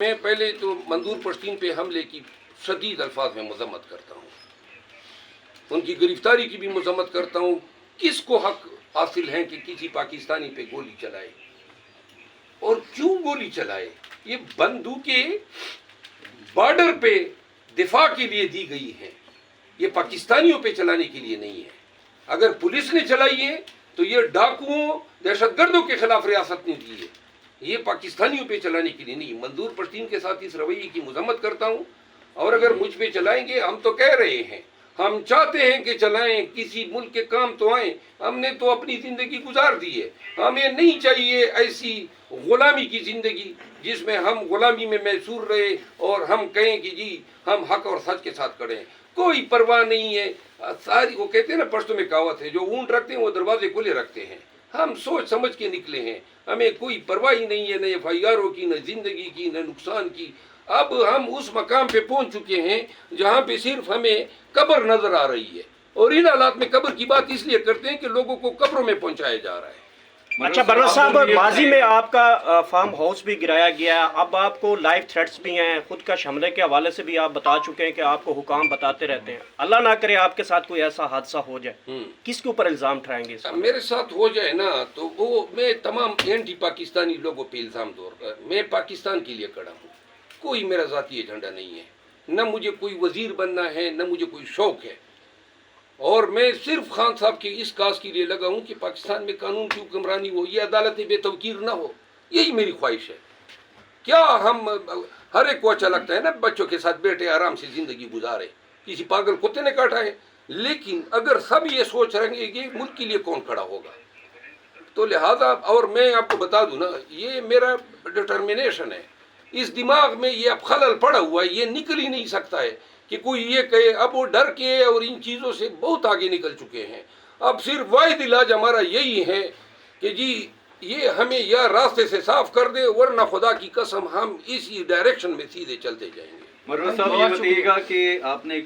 میں پہلے تو منظور پشتین پہ حملے کی شدید الفاظ میں مذمت کرتا ہوں، ان کی گرفتاری کی بھی مذمت کرتا ہوں۔ کس کو حق حاصل ہے کہ کسی پاکستانی پہ گولی چلائے اور کیوں گولی چلائے؟ یہ بندوقیں بارڈر پہ دفاع کے لیے دی گئی ہیں، یہ پاکستانیوں پہ چلانے کے لیے نہیں ہے۔ اگر پولیس نے چلائی ہے تو یہ ڈاکوؤں دہشت گردوں کے خلاف ریاست نے دی ہے، یہ پاکستانیوں پہ چلانے کے لیے نہیں۔ منظور پشتین کے ساتھ اس رویے کی مذمت کرتا ہوں، اور اگر مجھ پہ چلائیں گے، ہم تو کہہ رہے ہیں، ہم چاہتے ہیں کہ چلائیں، کسی ملک کے کام تو آئیں، ہم نے تو اپنی زندگی گزار دی ہے، ہمیں نہیں چاہیے ایسی غلامی کی زندگی جس میں ہم غلامی میں محصور رہے اور ہم کہیں کہ جی ہم حق اور سچ کے ساتھ کھڑے ہیں۔ کوئی پرواہ نہیں ہے، ساری وہ کہتے ہیں نا، پشتو میں کہاوت ہے، جو اونٹ رکھتے ہیں وہ دروازے کھلے رکھتے ہیں۔ ہم سوچ سمجھ کے نکلے ہیں، ہمیں کوئی پرواہ ہی نہیں ہے، نہ ایف آئی آروں کی، نہ زندگی کی، نہ نقصان کی۔ اب ہم اس مقام پہ پہنچ چکے ہیں جہاں پہ صرف ہمیں قبر نظر آ رہی ہے، اور ان حالات میں قبر کی بات اس لیے کرتے ہیں کہ لوگوں کو قبروں میں پہنچایا جا رہا ہے۔ اچھا بروز صاحب، ماضی میں آپ کا فارم ہاؤس بھی گرایا گیا، اب آپ کو لائف تھریٹس بھی ہیں، خود کش حملے کے حوالے سے بھی آپ بتا چکے ہیں کہ آپ کو حکام بتاتے رہتے ہیں۔ اللہ نہ کرے آپ کے ساتھ کوئی ایسا حادثہ ہو جائے، کس کے اوپر الزام ٹھہرائیں گے؟ میرے ساتھ ہو جائے نا تو وہ میں تمام اینٹی پاکستانی لوگوں پہ الزام دور کر، میں پاکستان کے لیے کھڑا ہوں، کوئی میرا ذاتی ایجنڈا نہیں ہے، نہ مجھے کوئی وزیر بننا ہے، نہ مجھے کوئی شوق ہے، اور میں صرف خان صاحب کے اس کاز کے لیے لگا ہوں کہ پاکستان میں قانون کی حکمرانی ہو، یہ عدالت بے توقیر نہ ہو، یہی میری خواہش ہے۔ کیا ہم ہر ایک کو اچھا لگتا ہے نا بچوں کے ساتھ بیٹھے آرام سے زندگی گزارے، کسی پاگل کتے نے کاٹا ہے، لیکن اگر سب یہ سوچ رہیں گے کہ ملک کے لیے کون کھڑا ہوگا، تو لہذا، اور میں آپ کو بتا دوں نا، یہ میرا ڈٹرمنیشن ہے، اس دماغ میں یہ اب خلل پڑا ہوا ہے، یہ نکل ہی نہیں سکتا ہے کہ کوئی یہ کہے۔ اب وہ ڈر کے اور ان چیزوں سے بہت آگے نکل چکے ہیں، اب صرف واحد علاج ہمارا یہی ہے کہ جی یہ ہمیں یا راستے سے صاف کر دے، ورنہ خدا کی قسم ہم اسی ڈائریکشن میں سیدھے چلتے جائیں گے۔ مروز صاحب، یہ بتائیے گا کہ آپ نے